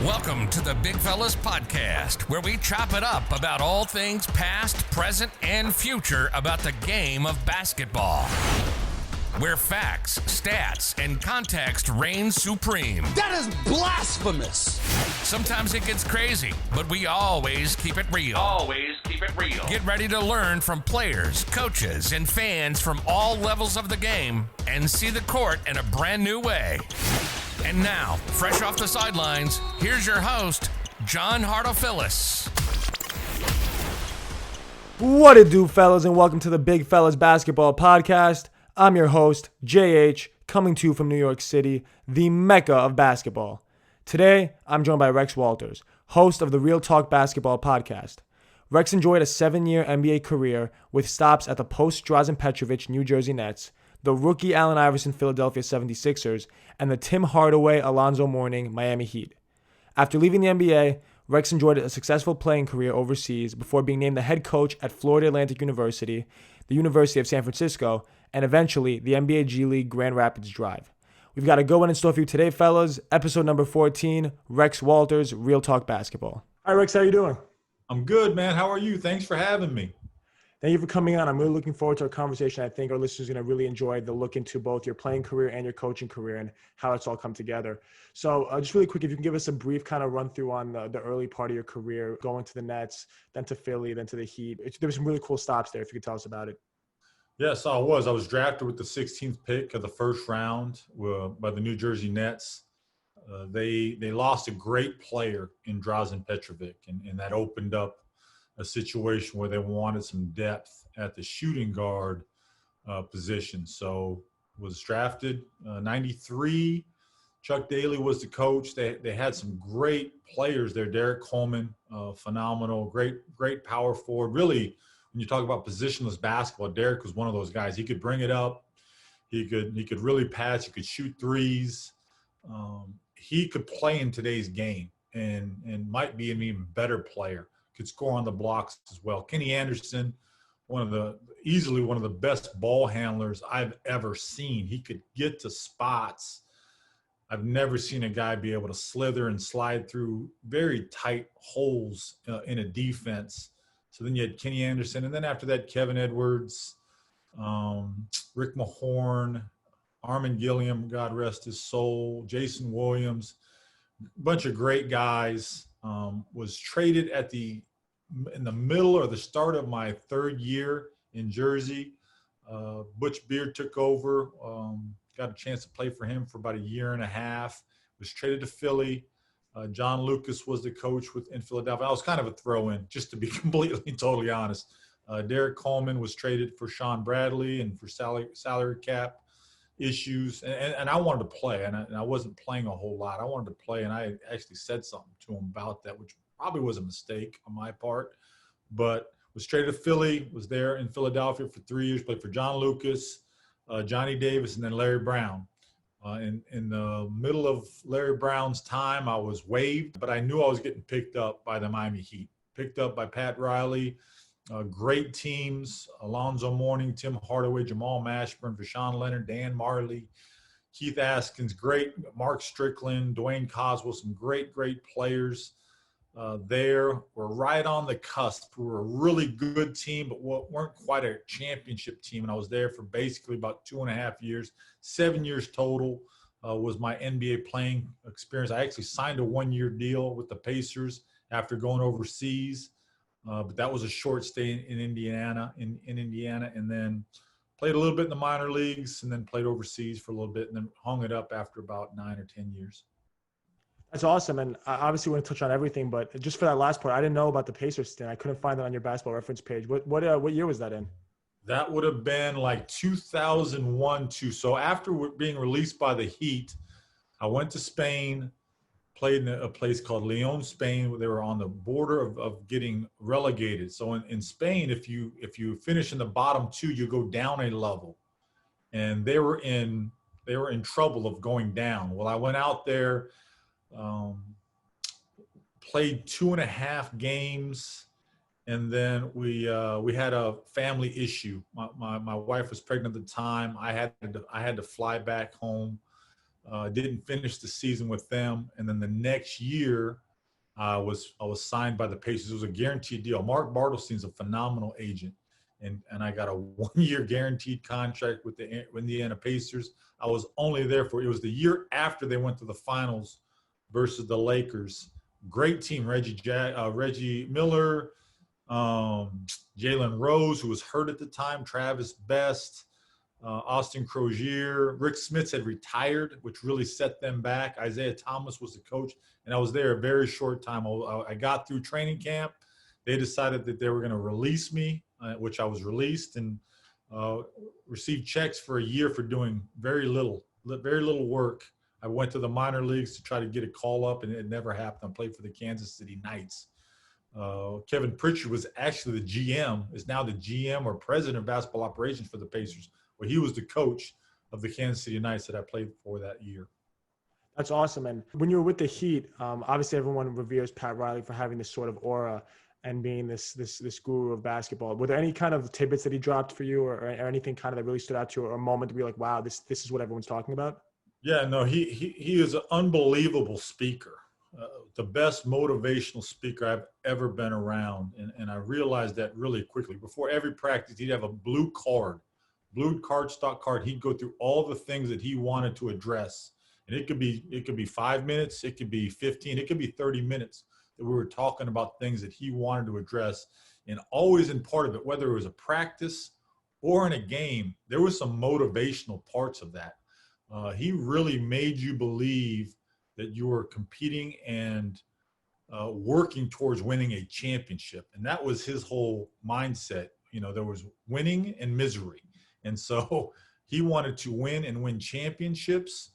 Welcome to the Big Fellas Podcast, where we chop it up about all things past, present, and future about the game of basketball. Where facts, stats, and context reign supreme. That is blasphemous! Sometimes it gets crazy, but we always keep it real. Get ready to learn from players, coaches, and fans from all levels of the game and see the court in a brand new way. And now, fresh off the sidelines, here's your host, John Hartofilis. What it do, fellas, and welcome to the Big Fellas Basketball Podcast. I'm your host, JH, coming to you from New York City, the mecca of basketball. Today, I'm joined by Rex Walters, host of the Real Talk Basketball Podcast. Rex enjoyed a 7-year NBA career with stops at the post-Drazen Petrovic New Jersey Nets, the rookie Allen Iverson Philadelphia 76ers, and the Tim Hardaway Alonzo Mourning Miami Heat. After leaving the NBA, Rex enjoyed a successful playing career overseas before being named the head coach at Florida Atlantic University, the University of San Francisco, and eventually the NBA G League Grand Rapids Drive. We've got a good one in store for you today, fellas. Episode number 14, Rex Walters, Real Talk Basketball. Hi, Rex. How you doing? I'm good, man. How are you? Thanks for having me. Thank you for coming on. I'm really looking forward to our conversation. I think our listeners are going to really enjoy the look into both your playing career and your coaching career and how it's all come together. So just really quick, if you can give us a brief kind of run through on the early part of your career, going to the Nets, then to Philly, then to the Heat. There were some really cool stops there, if you could tell us about it. Yes, I was. I was drafted with the 16th pick of the first round by the New Jersey Nets. They lost a great player in Drazen Petrovic, and that opened up a situation where they wanted some depth at the shooting guard position. So was drafted 93. Chuck Daly was the coach. They had some great players there. Derek Coleman, phenomenal, great power forward. Really, when you talk about positionless basketball, Derek was one of those guys. He could bring it up. He could really pass. He could shoot threes. He could play in today's game and might be an even better player. Could score on the blocks as well. Kenny Anderson, easily one of the best ball handlers I've ever seen. He could get to spots. I've never seen a guy be able to slither and slide through very tight holes in a defense. So then you had Kenny Anderson, and then after that, Kevin Edwards, Rick Mahorn, Armin Gilliam, God rest his soul, Jason Williams, a bunch of great guys. Was traded in the middle or the start of my third year in Jersey. Butch Beard took over, got a chance to play for him for about a year and a half, was traded to Philly. John Lucas was the coach in Philadelphia. I was kind of a throw-in, just to be completely, totally honest. Derek Coleman was traded for Sean Bradley and for salary cap issues. And I wanted to play, and I wasn't playing a whole lot. I wanted to play, and I actually said something to him about that, which probably was a mistake on my part. But was traded to Philly, was there in Philadelphia for 3 years, played for John Lucas, Johnny Davis, and then Larry Brown. In the middle of Larry Brown's time, I was waived, but I knew I was getting picked up by the Miami Heat. Picked up by Pat Riley, great teams, Alonzo Mourning, Tim Hardaway, Jamal Mashburn, Vashawn Leonard, Dan Marley, Keith Askins, great, Mark Strickland, Dwayne Coswell, some great players there. We're right on the cusp. We were a really good team, but weren't quite a championship team. And I was there for basically about 2.5 years, 7 years total was my NBA playing experience. I actually signed a 1-year deal with the Pacers after going overseas. But that was a short stay in Indiana, in Indiana, and then played a little bit in the minor leagues and then played overseas for a little bit and then hung it up after about 9 or 10 years. That's awesome. And I obviously want to touch on everything, but just for that last part, I didn't know about the Pacers stint. I couldn't find it on your basketball reference page. What year was that in? That would have been like 2001, too. So after being released by the Heat, I went to Spain, played in a place called Leon, Spain, where they were on the border of getting relegated. So in Spain, if you finish in the bottom two, you go down a level. And they were in trouble of going down. Well, I went out there, played 2.5 games, and then we had a family issue. My wife was pregnant at the time. I had to fly back home Didn't finish the season with them. And then the next year, I was signed by the Pacers. It was a guaranteed deal. Mark Bartelstein's a phenomenal agent. And I got a 1-year guaranteed contract with the Indiana Pacers. I was only there it was the year after they went to the finals versus the Lakers. Great team, Reggie Miller, Jalen Rose, who was hurt at the time, Travis Best, Austin Crozier. Rick Smits had retired, which really set them back. Isaiah Thomas was the coach, and I was there a very short time. I got through training camp. They decided that they were going to release me, which I was released, and received checks for a year for doing very little work. I went to the minor leagues to try to get a call up, and it never happened. I played for the Kansas City Knights. Kevin Pritchard was actually the GM, is now the GM or president of basketball operations for the Pacers, where he was the coach of the Kansas City Knights that I played for that year. That's awesome. And when you were with the Heat, obviously everyone reveres Pat Riley for having this sort of aura and being this guru of basketball. Were there any kind of tidbits that he dropped for you, or anything kind of that really stood out to you, or a moment to be like, wow, this is what everyone's talking about? Yeah, no, he is an unbelievable speaker, the best motivational speaker I've ever been around. And I realized that really quickly. Before every practice, he'd have a blue stock card. He'd go through all the things that he wanted to address. And it could be 5 minutes, it could be 15, it could be 30 minutes that we were talking about things that he wanted to address. And always in part of it, whether it was a practice or in a game, there was some motivational parts of that. He really made you believe that you were competing and working towards winning a championship. And that was his whole mindset. You know, there was winning and misery. And so he wanted to win and win championships.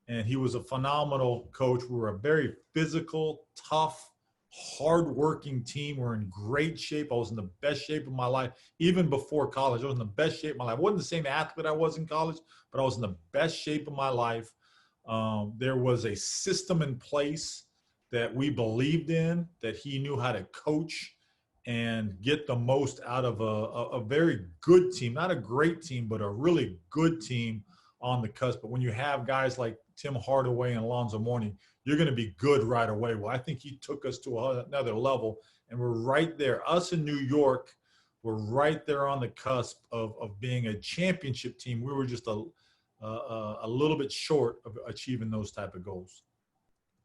And he was a phenomenal coach. We were a very physical, tough, hardworking team. We're in great shape. I was in the best shape of my life. Even before college, I was in the best shape of my life. I wasn't the same athlete I was in college, but I was in the best shape of my life. There was a system in place that we believed in, that he knew how to coach and get the most out of a very good team, not a great team, but a really good team on the cusp. But when you have guys like Tim Hardaway and Alonzo Mourning, you're going to be good right away. Well, I think he took us to another level, and we're right there. Us in New York, we're right there on the cusp of being a championship team. We were just a little bit short of achieving those type of goals.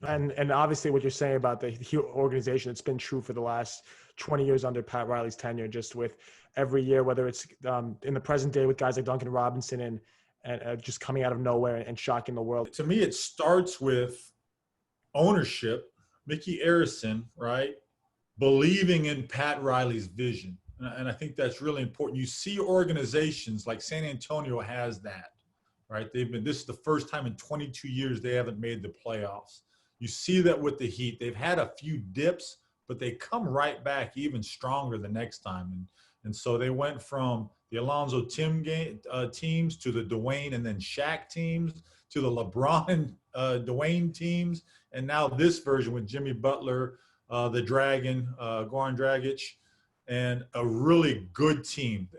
And obviously what you're saying about the organization, it's been true for the last 20 years under Pat Riley's tenure, just with every year, whether it's in the present day with guys like Duncan Robinson and just coming out of nowhere and shocking the world. To me, it starts with ownership, Mickey Arison, right? Believing in Pat Riley's vision. And I think that's really important. You see organizations like San Antonio has that, right? This is the first time in 22 years they haven't made the playoffs. You see that with the Heat. They've had a few dips, but they come right back even stronger the next time. And so they went from the Alonzo teams to the Dwayne and then Shaq teams to the LeBron and Dwayne teams. And now this version with Jimmy Butler, the Dragon, Goran Dragic, and a really good team.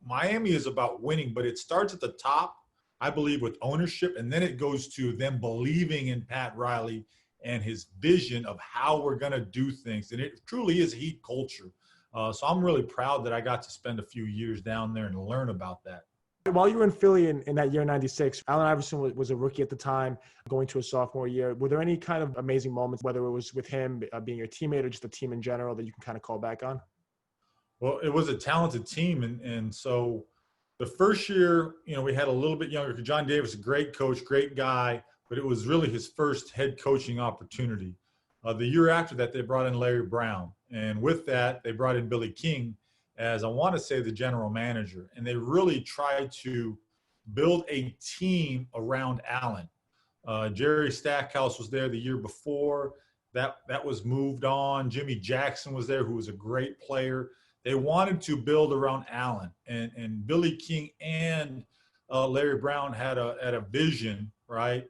Miami is about winning, but it starts at the top, I believe, with ownership, and then it goes to them believing in Pat Riley and his vision of how we're going to do things. And it truly is Heat culture. So I'm really proud that I got to spend a few years down there and learn about that. While you were in Philly in that year, 96, Allen Iverson was a rookie at the time, going to a sophomore year. Were there any kind of amazing moments, whether it was with him being your teammate or just the team in general, that you can kind of call back on? Well, it was a talented team. And so the first year, we had a little bit younger. John Davis, a great coach, great guy, but it was really his first head coaching opportunity. The year after that, they brought in Larry Brown. And with that, they brought in Billy King as, I want to say, the general manager. And they really tried to build a team around Allen. Jerry Stackhouse was there the year before. That was moved on. Jimmy Jackson was there, who was a great player. They wanted to build around Allen. And Billy King and Larry Brown had a vision, right,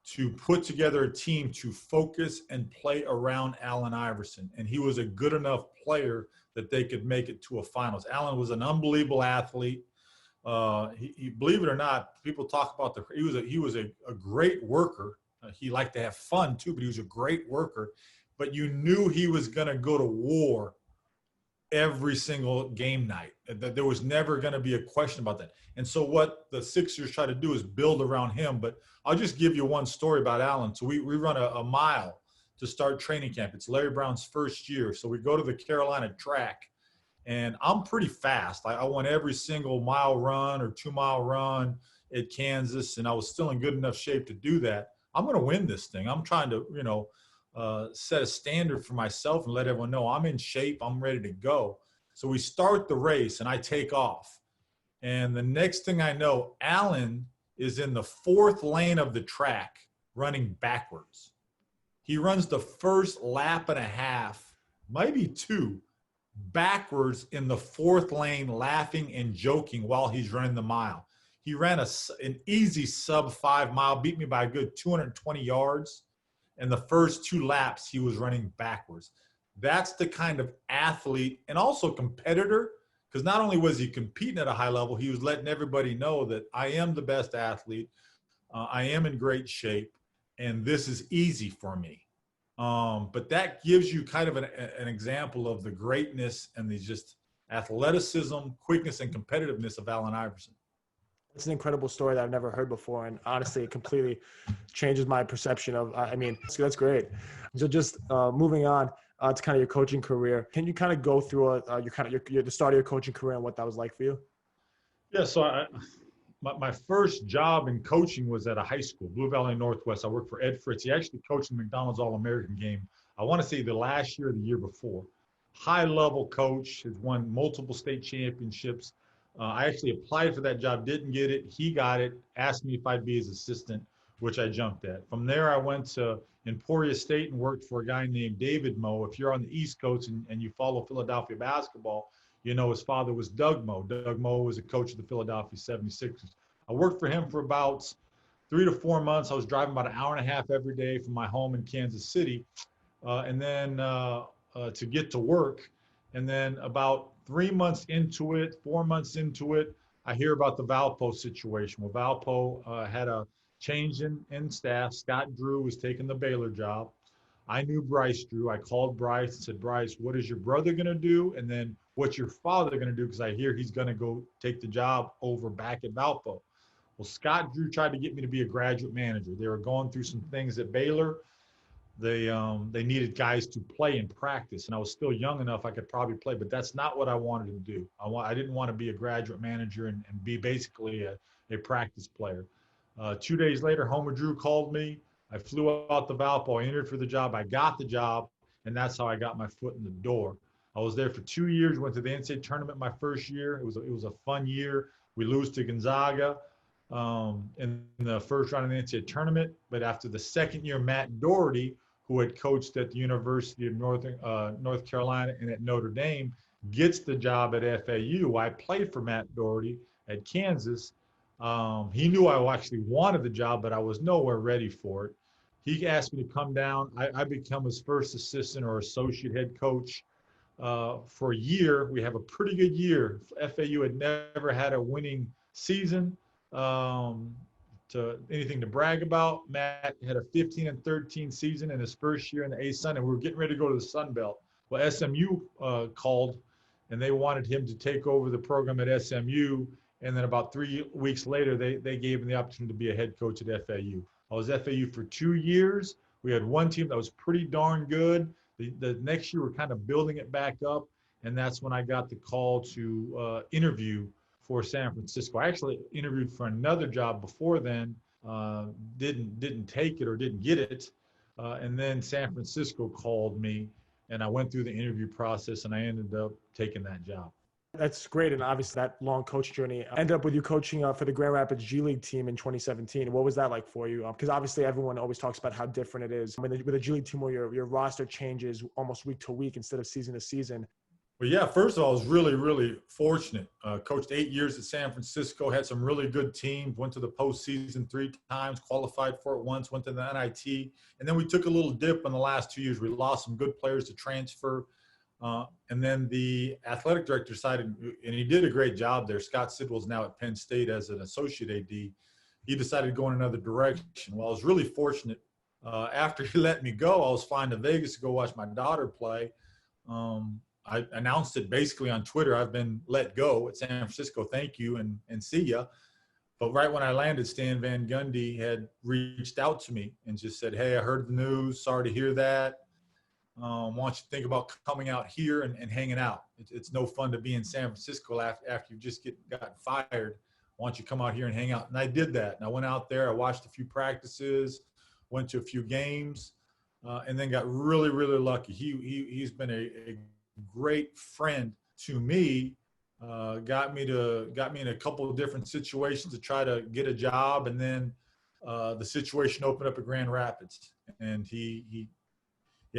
to put together a team to focus and play around Allen Iverson. And he was a good enough player that they could make it to a finals. Allen was an unbelievable athlete. He believe it or not, people talk about he was a great worker. He liked to have fun too, but he was a great worker. But you knew he was going to go to war every single game night. That there was never going to be a question about that. And so what the Sixers try to do is build around him. But I'll just give you one story about Allen. So we run a mile to start training camp. It's Larry Brown's first year. So we go to the Carolina track, and I'm pretty fast. I won every single mile run or 2 mile run at Kansas, and I was still in good enough shape to do that. I'm going to win this thing. I'm trying to, set a standard for myself and let everyone know I'm in shape. I'm ready to go. So we start the race, and I take off. And the next thing I know, Allen is in the 4th lane of the track running backwards. He runs the first lap and a half, maybe 2, backwards in the 4th lane, laughing and joking while he's running the mile. He ran an easy sub 5 mile, beat me by a good 220 yards. And the first 2 laps, he was running backwards. That's the kind of athlete and also competitor, because not only was he competing at a high level, he was letting everybody know that I am the best athlete. I am in great shape, and this is easy for me. But that gives you kind of an example of the greatness and the just athleticism, quickness, and competitiveness of Allen Iverson. It's an incredible story that I've never heard before, and honestly, it completely changes my perception of. So that's great. So just moving on to kind of your coaching career, can you kind of go through the start of your coaching career and what that was like for you? Yeah. So my first job in coaching was at a high school, Blue Valley Northwest. I worked for Ed Fritz. He actually coached the McDonald's All-American game. I want to say the last year or the year before. High-level coach, has won multiple state championships. I actually applied for that job, didn't get it. He got it, asked me if I'd be his assistant, which I jumped at. From there, I went to Emporia State and worked for a guy named David Moe. If you're on the East Coast and you follow Philadelphia basketball, you know his father was Doug Moe. Doug Moe was a coach of the Philadelphia 76ers. I worked for him for about 3 to 4 months. I was driving about an hour and a half every day from my home in Kansas City, and then to get to work. And then about 4 months into it, I hear about the Valpo situation. Well, Valpo had a change in staff. Scott Drew was taking the Baylor job. I knew Bryce Drew. I called Bryce and said, Bryce, what is your brother going to do? And then what's your father going to do? Because I hear he's going to go take the job over back at Valpo. Well, Scott Drew tried to get me to be a graduate manager. They were going through some things at Baylor. They needed guys to play and practice, and I was still young enough I could probably play, but that's not what I wanted to do. I didn't want to be a graduate manager and be basically a practice player. 2 days later, Homer Drew called me. I flew out to Valpo. I interviewed for the job. I got the job, and that's how I got my foot in the door. I was there for 2 years, went to the NCAA tournament my first year. It was a fun year. We lose to Gonzaga in the first round of the NCAA tournament, but after the second year, Matt Doherty, who had coached at the University of North Carolina and at Notre Dame, gets the job at FAU. I played for Matt Doherty at Kansas. He knew I actually wanted the job, but I was nowhere ready for it. He asked me to come down. I become his first assistant or associate head coach for a year. We have a pretty good year. FAU had never had a winning season. To anything to brag about. Matt had a 15-13 season in his first year in the ASUN, and we were getting ready to go to the Sun Belt. Well, SMU called, and they wanted him to take over the program at SMU. And then about 3 weeks later, they gave him the opportunity to be a head coach at FAU. I was FAU for 2 years. We had one team that was pretty darn good. The next year, we're kind of building it back up, and that's when I got the call to interview for San Francisco. I actually interviewed for another job before then, didn't take it or didn't get it, and then San Francisco called me, and I went through the interview process, and I ended up taking that job. That's great, and obviously that long coach journey ended up with you coaching for the Grand Rapids G League team in 2017. What was that like for you? Because obviously everyone always talks about how different it is with a G League team where your roster changes almost week to week instead of season to season. Well, yeah, first of all, I was really, really fortunate. Coached 8 years at San Francisco, had some really good teams, went to the postseason 3 times, qualified for it once, went to the NIT. And then we took a little dip in the last 2 years. We lost some good players to transfer. And then the athletic director decided, and he did a great job there. Scott Sidwell's now at Penn State as an associate AD. He decided to go in another direction. Well, I was really fortunate. After he let me go, I was flying to Vegas to go watch my daughter play. I announced it basically on Twitter. I've been let go at San Francisco. Thank you and see ya. But right when I landed, Stan Van Gundy had reached out to me and just said, "Hey, I heard the news. Sorry to hear that. Why don't you think about coming out here and hanging out? It's no fun to be in San Francisco after you've just gotten fired. Why don't you come out here and hang out?" And I did that. And I went out there. I watched a few practices, went to a few games, and then got really, really lucky. He's been a great friend to me. Got me in a couple of different situations to try to get a job, and then the situation opened up at Grand Rapids, and he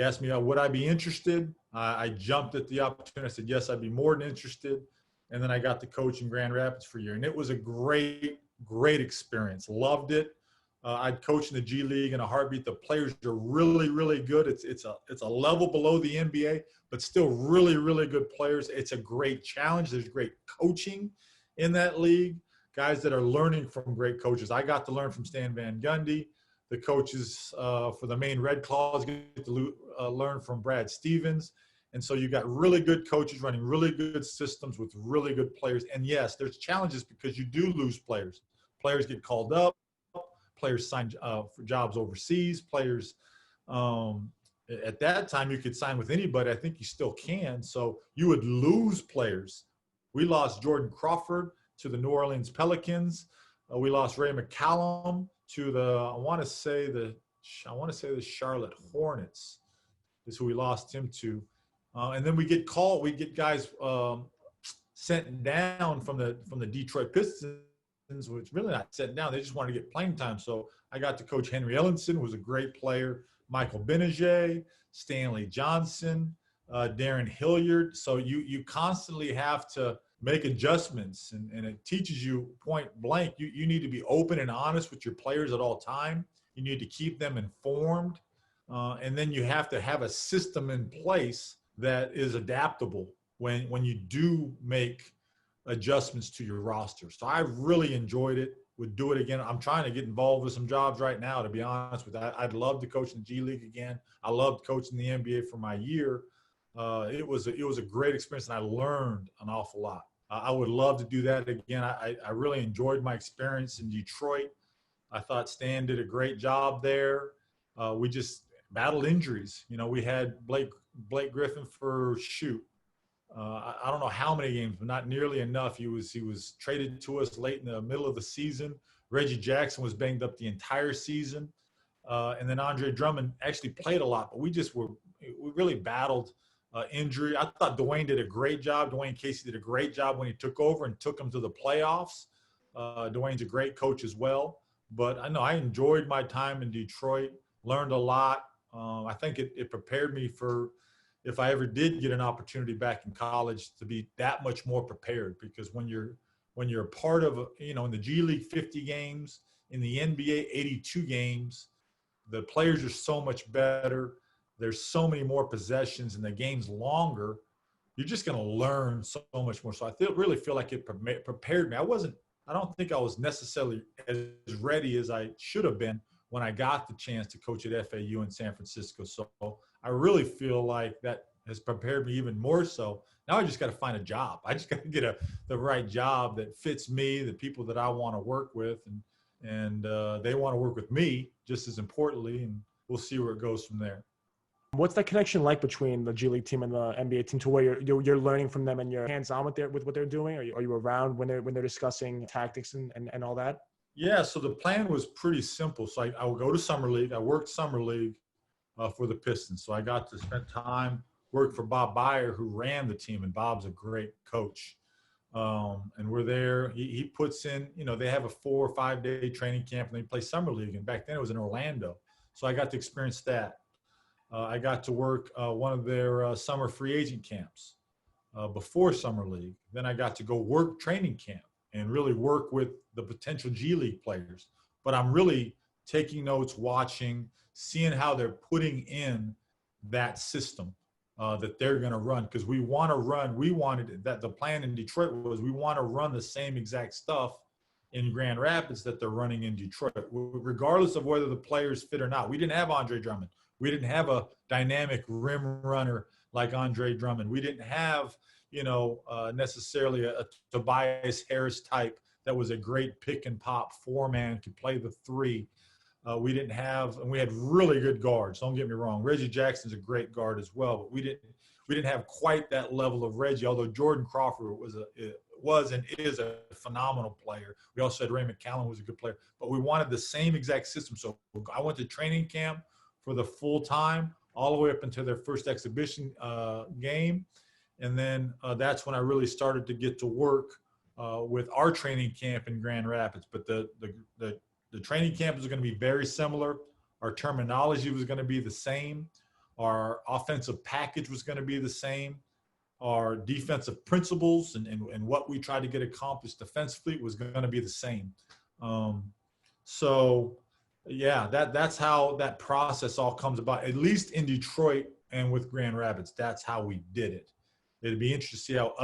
asked me, would I be interested? I jumped at the opportunity. I said, yes, I'd be more than interested. And then I got to coach in Grand Rapids for a year. And it was a great, great experience. Loved it. I'd coach in the G League in a heartbeat. The players are really, really good. It's a level below the NBA, but still really, really good players. It's a great challenge. There's great coaching in that league. Guys that are learning from great coaches. I got to learn from Stan Van Gundy. The coaches for the Maine Red Claws get to learn from Brad Stevens. And so you got really good coaches running really good systems with really good players. And yes, there's challenges because you do lose players. Players get called up. Players sign for jobs overseas. Players, at that time, you could sign with anybody. I think you still can. So you would lose players. We lost Jordan Crawford to the New Orleans Pelicans. We lost Ray McCallum to I want to say the Charlotte Hornets is who we lost him to. And then we get guys sent down from the Detroit Pistons, which really not sent down. They just wanted to get playing time. So I got to coach Henry Ellenson, who was a great player, Michael Beneget, Stanley Johnson, Darren Hilliard. So you constantly have to make adjustments, and it teaches you point blank. You need to be open and honest with your players at all time. You need to keep them informed. And then you have to have a system in place that is adaptable when you do make adjustments to your roster. So I really enjoyed it, would do it again. I'm trying to get involved with some jobs right now, to be honest with that. I'd love to coach in the G League again. I loved coaching the NBA for my year. It was a great experience, and I learned an awful lot. I would love to do that again. I really enjoyed my experience in Detroit. I thought Stan did a great job there. We just battled injuries. We had Blake Griffin for I don't know how many games, but not nearly enough. He was traded to us late in the middle of the season. Reggie Jackson was banged up the entire season. And then Andre Drummond actually played a lot, but we really battled injury. I thought Dwayne did a great job. Dwayne Casey did a great job when he took over and took them to the playoffs. Dwayne's a great coach as well. But I know I enjoyed my time in Detroit, learned a lot. I think it prepared me for if I ever did get an opportunity back in college to be that much more prepared, because when you're a part of, in the G League 50 games, in the NBA 82 games, the players are so much better. There's so many more possessions and the game's longer. You're just going to learn so much more. So I really feel like it prepared me. I don't think I was necessarily as ready as I should have been when I got the chance to coach at FAU in San Francisco. So I really feel like that has prepared me even more so. Now I just got to find a job. I just got to get the right job that fits me, the people that I want to work with, and they want to work with me just as importantly, and we'll see where it goes from there. What's that connection like between the G League team and the NBA team, to where you're learning from them and you're hands-on with what they're doing? Are you around when they're discussing tactics and all that? Yeah, so the plan was pretty simple. So I would go to Summer League. I worked Summer League for the Pistons. So I got to spend time, work for Bob Byer, who ran the team, and Bob's a great coach. And we're there. He puts in, they have a 4 or 5 day training camp, and they play Summer League. And back then it was in Orlando. So I got to experience that. I got to work one of their summer free agent camps before Summer League. Then I got to go work training camp and really work with the potential G League players. But I'm really taking notes, watching, seeing how they're putting in that system. that they're going to run, because we want to run. We wanted that. The plan in Detroit was we want to run the same exact stuff in Grand Rapids that they're running in Detroit, regardless of whether the players fit or not. We didn't have Andre Drummond. We didn't have a dynamic rim runner like Andre Drummond. We didn't have, necessarily a Tobias Harris type that was a great pick and pop four-man, could play the three. We didn't have, and we had really good guards. Don't get me wrong. Reggie Jackson's a great guard as well, but we didn't have quite that level of Reggie. Although Jordan Crawford was and is a phenomenal player. We also had Raymond Callan was a good player, but we wanted the same exact system. So I went to training camp for the full time, all the way up until their first exhibition game, and then that's when I really started to get to work with our training camp in Grand Rapids. But the training camp was going to be very similar. Our terminology was going to be the same. Our offensive package was going to be the same. Our defensive principles and what we tried to get accomplished defensively was going to be the same. That's how that process all comes about, at least in Detroit and with Grand Rapids. That's how we did it. It'd be interesting to see how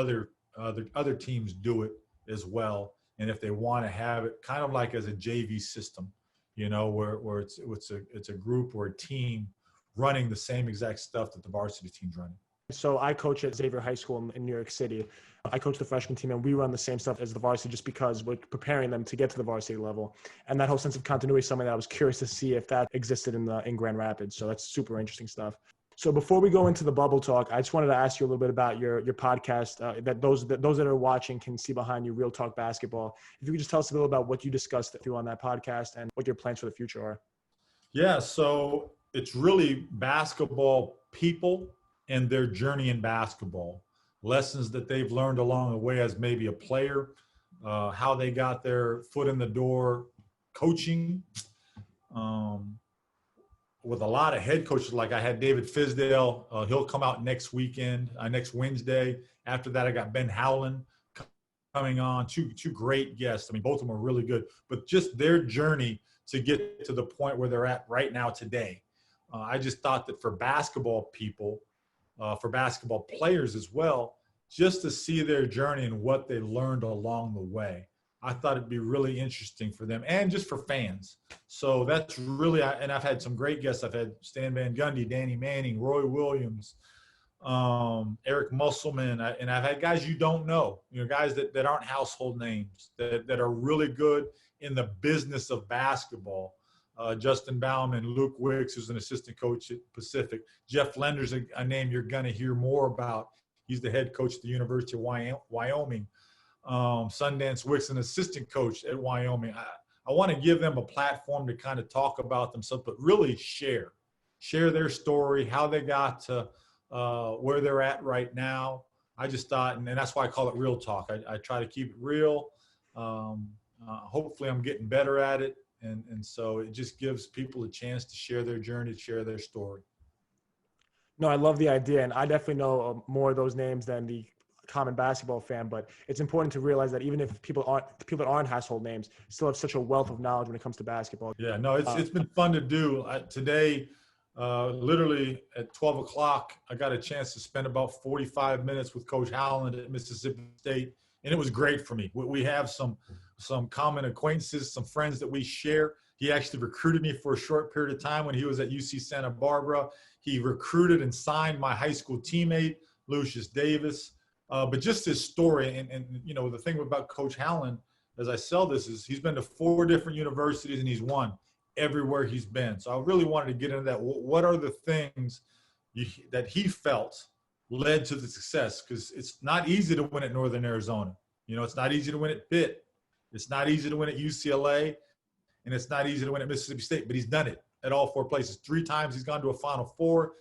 other teams do it as well, and if they want to have it kind of like as a JV system, where it's a group or a team running the same exact stuff that the varsity team's running. So I coach at Xavier High School in New York City. I coach the freshman team, and we run the same stuff as the varsity just because we're preparing them to get to the varsity level. And that whole sense of continuity is something that I was curious to see if that existed in Grand Rapids. So that's super interesting stuff. So before we go into the bubble talk, I just wanted to ask you a little bit about your podcast that those that are watching can see behind you, Real Talk Basketball. If you could just tell us a little about what you discussed through on that podcast and what your plans for the future are. Yeah, so it's really basketball people and their journey in basketball, lessons that they've learned along the way as maybe a player, how they got their foot in the door coaching, with a lot of head coaches. Like I had David Fisdale, he'll come out next Wednesday. After that, I got Ben Howland coming on, two great guests. I mean, both of them are really good, but just their journey to get to the point where they're at right now today. I just thought that for basketball people, for basketball players as well, just to see their journey and what they learned along the way, I thought it'd be really interesting for them and just for fans. So that's really, and I've had some great guests. I've had Stan Van Gundy, Danny Manning, Roy Williams, Eric Musselman, and I've had guys you don't know, guys that aren't household names, that are really good in the business of basketball. Justin Bauman, Luke Wicks, who's an assistant coach at Pacific. Jeff Lender's a name you're going to hear more about. He's the head coach at the University of Wyoming. Sundance Wicks, an assistant coach at Wyoming. I want to give them a platform to kind of talk about themselves, but really share their story, how they got to where they're at right now. I just thought, and that's why I call it Real Talk. I try to keep it real. Hopefully I'm getting better at it. And so it just gives people a chance to share their journey, share their story. No, I love the idea. And I definitely know more of those names than the common basketball fan, but it's important to realize that even if people that aren't household names still have such a wealth of knowledge when it comes to basketball. Yeah, no, it's been fun to do. Today, literally at 12 o'clock, I got a chance to spend about 45 minutes with Coach Howland at Mississippi State, and it was great for me. We have some common acquaintances, some friends that we share. He actually recruited me for a short period of time when he was at UC Santa Barbara. He recruited and signed my high school teammate, Lucius Davis. But just his story, and the thing about Coach Howland, as I sell this, is he's been to 4 different universities and he's won everywhere he's been. So I really wanted to get into that. What are the things that he felt led to the success? Because it's not easy to win at Northern Arizona. It's not easy to win at Pitt. It's not easy to win at UCLA, and it's not easy to win at Mississippi State, but he's done it at all 4 places. 3 times he's gone to a Final Four.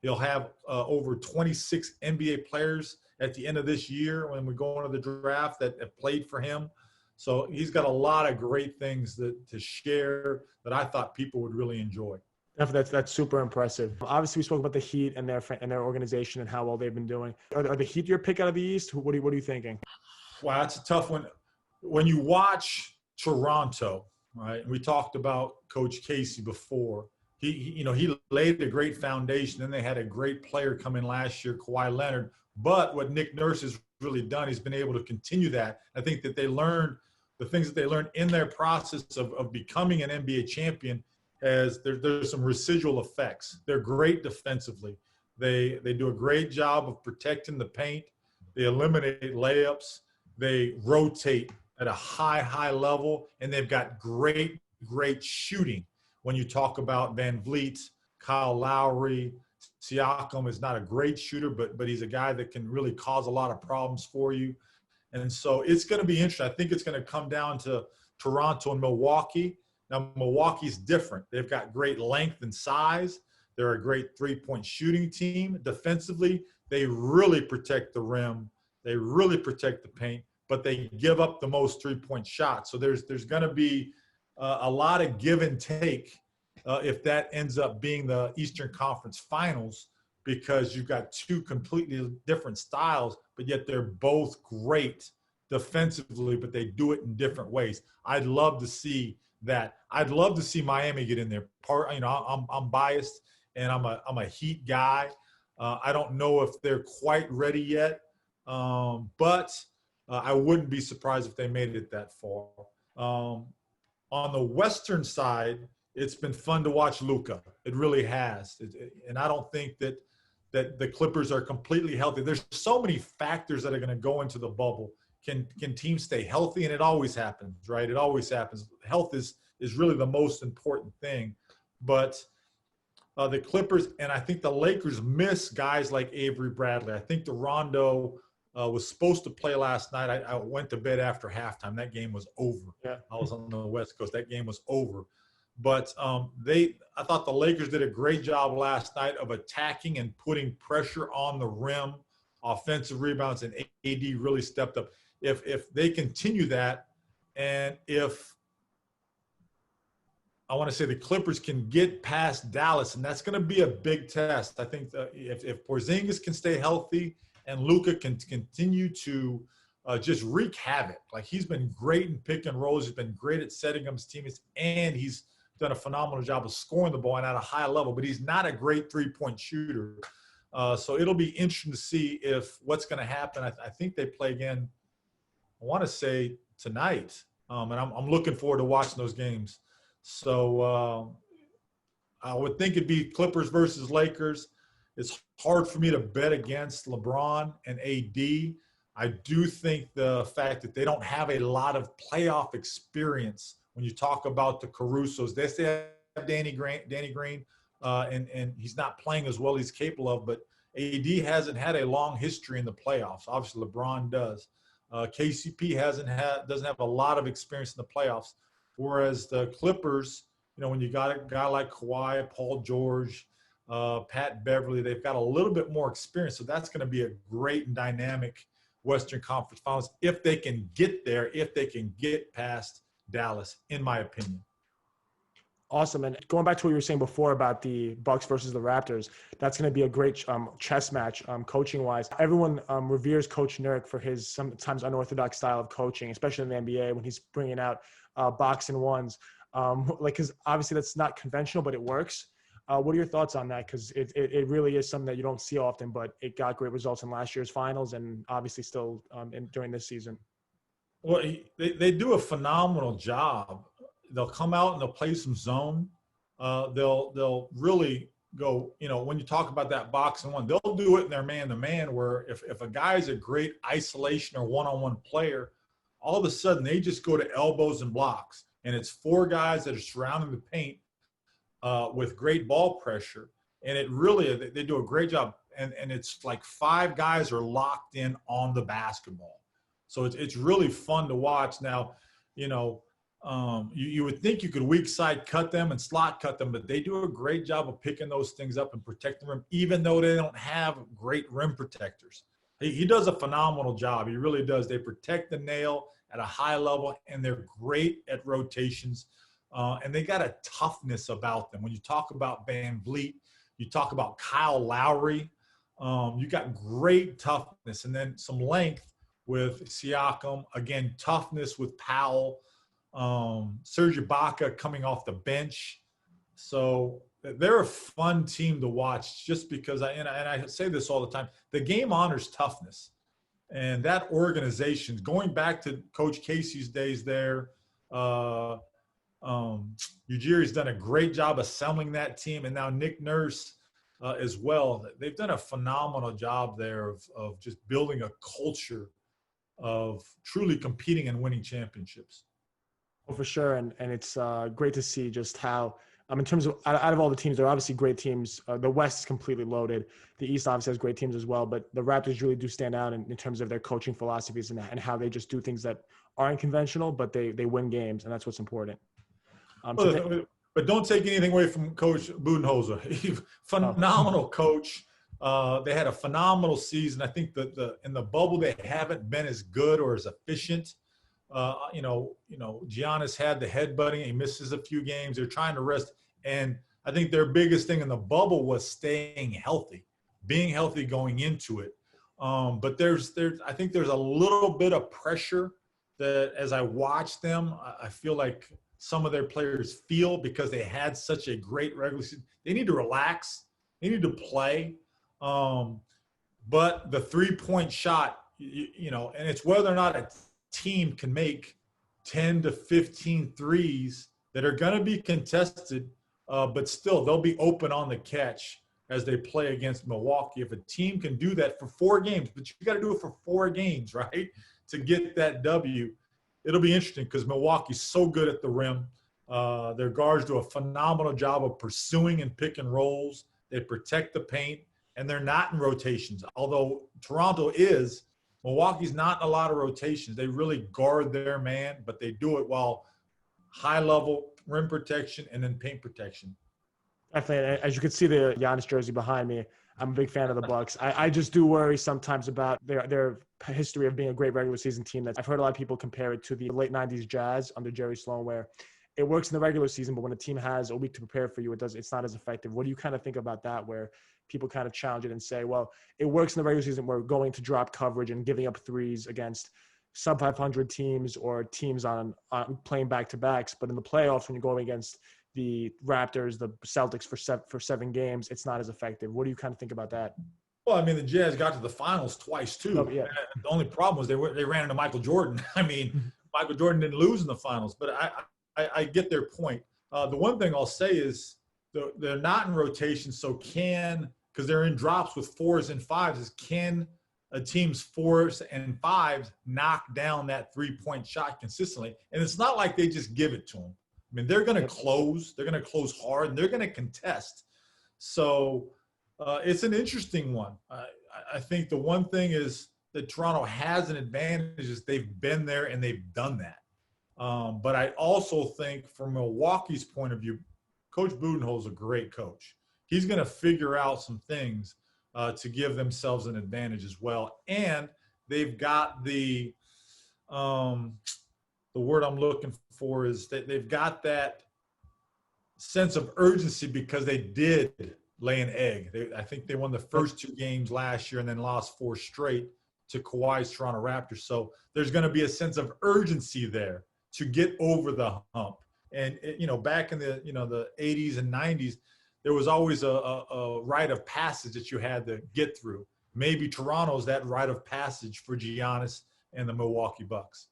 He'll have over 26 NBA players at the end of this year when we go into the draft that have played for him. So he's got a lot of great things to share that I thought people would really enjoy. That's super impressive. Obviously, we spoke about the Heat and their organization and how well they've been doing. Are the Heat your pick out of the East? What are you thinking? Wow, that's a tough one. When you watch Toronto, right? We talked about Coach Casey before. he laid a great foundation. Then they had a great player come in last year, Kawhi Leonard. But what Nick Nurse has really done, he's been able to continue that. I think that they learned the things that they learned in their process of becoming an NBA champion. As there's some residual effects. They're great defensively. They do a great job of protecting the paint. They eliminate layups. They rotate at a high level, and they've got great shooting. When you talk about Van Vliet, Kyle Lowry, Siakam is not a great shooter, but he's a guy that can really cause a lot of problems for you. And so it's going to be interesting. I think it's going to come down to Toronto and Milwaukee. Now, Milwaukee's different. They've got great length and size. They're a great three-point shooting team. Defensively, they really protect the rim. They really protect the paint, but they give up the most three-point shots. So there's going to be a lot of give and take if that ends up being the Eastern Conference Finals, because you've got two completely different styles, but yet they're both great defensively, but they do it in different ways. I'd love to see that. I'd love to see Miami get in there. I'm biased, and I'm a Heat guy. I don't know if they're quite ready yet, but I wouldn't be surprised if they made it that far. On the Western side, it's been fun to watch Luka. It really has, and I don't think that the Clippers are completely healthy. There's so many factors that are going to go into the bubble. Can teams stay healthy? And it always happens, right? It always happens. Health is really the most important thing. But the Clippers, and I think the Lakers miss guys like Avery Bradley. I think the Rondo was supposed to play last night. I went to bed after halftime. That game was over. Yeah. I was on the West Coast. That game was over. But I thought the Lakers did a great job last night of attacking and putting pressure on the rim, offensive rebounds, and AD really stepped up. If they continue that, and if I want to say the Clippers can get past Dallas, and that's going to be a big test. I think if Porzingis can stay healthy and Luka can continue to just wreak havoc. Like, he's been great in pick and rolls. He's been great at setting up his teammates, and he's done a phenomenal job of scoring the ball and at a high level, but he's not a great three-point shooter. So it'll be interesting to see if what's going to happen. I think they play again, I want to say tonight, and I'm looking forward to watching those games. So I would think it'd be Clippers versus Lakers. It's hard for me to bet against LeBron and AD. I do think the fact that they don't have a lot of playoff experience, when you talk about the Carusos, they still have Danny Green, and he's not playing as well as he's capable of, but AD hasn't had a long history in the playoffs. Obviously, LeBron does. KCP doesn't have a lot of experience in the playoffs, whereas the Clippers, when you got a guy like Kawhi, Paul George, Pat Beverly, they've got a little bit more experience, so that's going to be a great and dynamic Western Conference Finals if they can get there, if they can get past Dallas, in my opinion. Awesome. And going back to what you were saying before about the Bucks versus the Raptors, that's going to be a great chess match coaching-wise. Everyone reveres Coach Nurk for his sometimes unorthodox style of coaching, especially in the NBA when he's bringing out box and ones. Because obviously that's not conventional, but it works. What are your thoughts on that? Because it really is something that you don't see often, but it got great results in last year's finals and obviously still during this season. Well, they do a phenomenal job. They'll come out and they'll play some zone. They'll really go, when you talk about that box and one, they'll do it in their man-to-man, where if a guy's a great isolation or one-on-one player, all of a sudden they just go to elbows and blocks. And it's four guys that are surrounding the paint with great ball pressure. And it really, they do a great job. And it's like five guys are locked in on the basketball. So it's really fun to watch. Now, you would think you could weak side cut them and slot cut them, but they do a great job of picking those things up and protecting the rim, even though they don't have great rim protectors. He does a phenomenal job. He really does. They protect the nail at a high level, and they're great at rotations. And they got a toughness about them. When you talk about Van Vliet, you talk about Kyle Lowry, you got great toughness, and then some length with Siakam. Again, toughness with Powell. Serge Ibaka coming off the bench. So they're a fun team to watch just because I say this all the time. The game honors toughness, and that organization, going back to Coach Casey's days there, Ujiri's done a great job assembling that team, and now Nick Nurse as well. They've done a phenomenal job there of just building a culture of truly competing and winning championships. Well, for sure, and it's great to see just how in terms of out of all the teams, there are obviously great teams. The West is completely loaded. The East obviously has great teams as well, but the Raptors really do stand out in terms of their coaching philosophies and how they just do things that aren't conventional, but they win games, and that's what's important. But don't take anything away from Coach Budenholzer. Phenomenal coach. They had a phenomenal season. I think that in the bubble they haven't been as good or as efficient. Giannis had the headbutting. He misses a few games. They're trying to rest. And I think their biggest thing in the bubble was staying healthy, being healthy going into it. But I think there's a little bit of pressure that as I watch them, I feel like some of their players feel because they had such a great regular season. They need to relax. They need to play. But the three-point shot, and it's whether or not a team can make 10 to 15 threes that are going to be contested, but still they'll be open on the catch as they play against Milwaukee. If a team can do that for 4 games, but you got to do it for 4 games, right, to get that W, it'll be interesting because Milwaukee's so good at the rim. Their guards do a phenomenal job of pursuing and pick and rolls. They protect the paint, and they're not in rotations. Although Toronto is, Milwaukee's not in a lot of rotations. They really guard their man, but they do it while high-level rim protection and then paint protection. Definitely. As you can see the Giannis jersey behind me, I'm a big fan of the Bucks. I just do worry sometimes about their history of being a great regular season team. I've heard a lot of people compare it to the late 90s Jazz under Jerry Sloan, where it works in the regular season, but when a team has a week to prepare for you, it's not as effective. What do you kind of think about that, where people kind of challenge it and say, well, it works in the regular season. We're going to drop coverage and giving up threes against sub 500 teams or teams on playing back-to-backs. But in the playoffs, when you're going against the Raptors, the Celtics for 7 games, it's not as effective. What do you kind of think about that? Well, I mean, the Jazz got to the finals twice too. Oh, yeah. The only problem was they ran into Michael Jordan. I mean, Michael Jordan didn't lose in the finals, but I get their point. The one thing I'll say is they're not in rotation, so because they're in drops with 4s and 5s, can a team's 4s and 5s knock down that three-point shot consistently? And it's not like they just give it to them. I mean, they're going to close. They're going to close hard, and they're going to contest. So it's an interesting one. I think the one thing is that Toronto has an advantage is they've been there and they've done that. But I also think from Milwaukee's point of view, Coach Budenholzer's a great coach. He's going to figure out some things to give themselves an advantage as well. And they've got the word I'm looking for is that they've got that sense of urgency because they did lay an egg. I think they won the first 2 games last year and then lost 4 straight to Kawhi's Toronto Raptors. So there's going to be a sense of urgency there to get over the hump. And, back in the 80s and 90s, there was always a rite of passage that you had to get through. Maybe Toronto's that rite of passage for Giannis and the Milwaukee Bucks.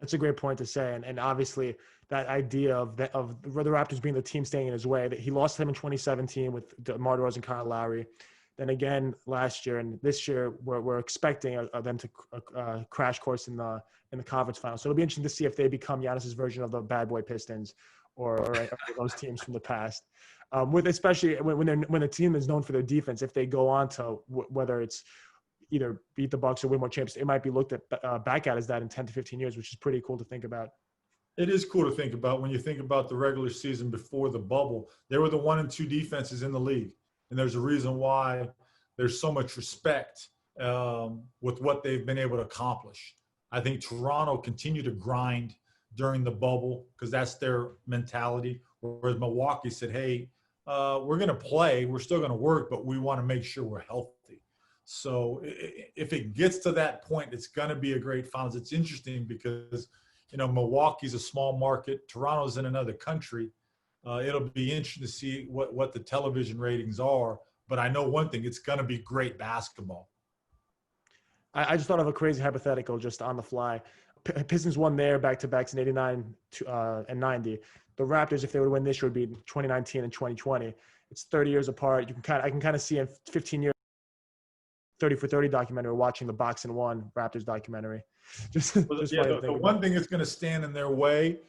That's a great point to say. And obviously that idea of the Raptors being the team staying in his way, that he lost to them in 2017 with DeMar DeRozan and Kyle Lowry. Then again last year, and this year we're expecting them to crash course in the conference final. So it'll be interesting to see if they become Giannis's version of the bad boy Pistons or those teams from the past. Especially when a team is known for their defense, if they go on to whether it's either beat the Bucks or win more championships, it might be looked at back at as that in 10 to 15 years, which is pretty cool to think about. It is cool to think about when you think about the regular season before the bubble. They were the 1 and 2 defenses in the league. And there's a reason why there's so much respect with what they've been able to accomplish. I think Toronto continued to grind during the bubble because that's their mentality, whereas Milwaukee said, hey, we're going to play. We're still going to work, but we want to make sure we're healthy. So if it gets to that point, it's going to be a great finals. It's interesting because, Milwaukee's a small market. Toronto's in another country. It'll be interesting to see what the television ratings are. But I know one thing, it's going to be great basketball. I just thought of a crazy hypothetical just on the fly. Pistons won their back-to-backs in 89 and 90. The Raptors, if they would win this year, would be 2019 and 2020. It's 30 years apart. I can kind of see in 15 years, 30 for 30 documentary, watching the Box and One Raptors documentary. The one thing that's going to stand in their way,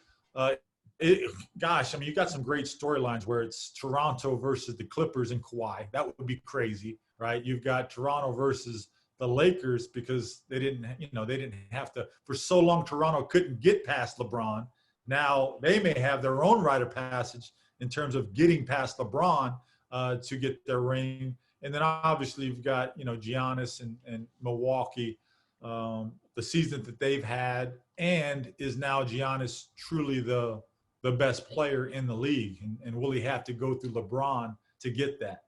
you got some great storylines where it's Toronto versus the Clippers and Kawhi. That would be crazy, right? You've got Toronto versus the Lakers because they didn't have to, for so long Toronto couldn't get past LeBron. Now they may have their own rite of passage in terms of getting past LeBron to get their ring. And then obviously you've got, Giannis and Milwaukee, the season that they've had, and is now Giannis truly the best player in the league? And will he have to go through LeBron to get that?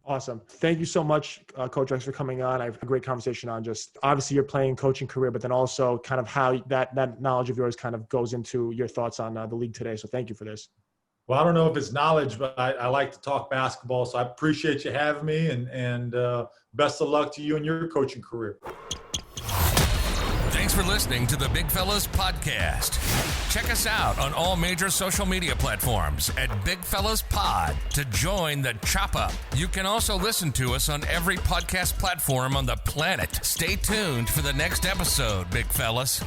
Awesome. Thank you so much, Coach Rex, for coming on. I have a great conversation on just obviously your playing coaching career, but then also kind of how that knowledge of yours kind of goes into your thoughts on the league today. So thank you for this. Well, I don't know if it's knowledge, but I like to talk basketball. So I appreciate you having me, and best of luck to you in your coaching career. Thanks for listening to the Big Fellas Podcast. Check us out on all major social media platforms at Big Fellas Pod to join the chop up. You can also listen to us on every podcast platform on the planet. Stay tuned for the next episode, Big Fellas.